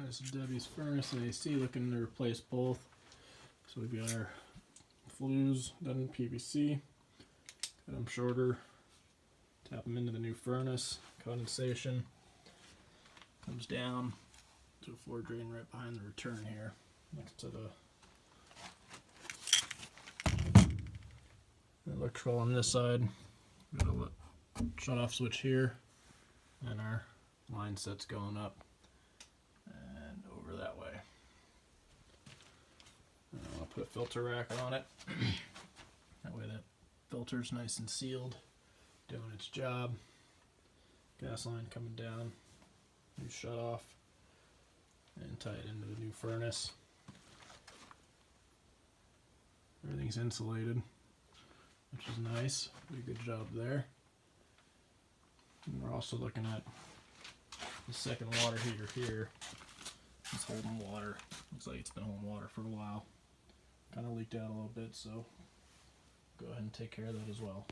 This is Debbie's furnace and AC, looking to replace both. So we've got our flues done in PVC, cut them shorter, tap them into the new furnace, condensation comes down to a floor drain right behind the return here, next to the electrical on this side. Got a shut off switch here, and our line set's going up and over that way. And I'll put a filter rack on it. That way that filter's nice and sealed, doing its job. Gas line coming down, new shut off, and tie it into the new furnace. Everything's insulated, which is nice. Did a good job there. And we're also looking at the second water heater here. It's holding water. Looks like it's been holding water for a while. Kind of leaked out a little bit, so go ahead and take care of that as well.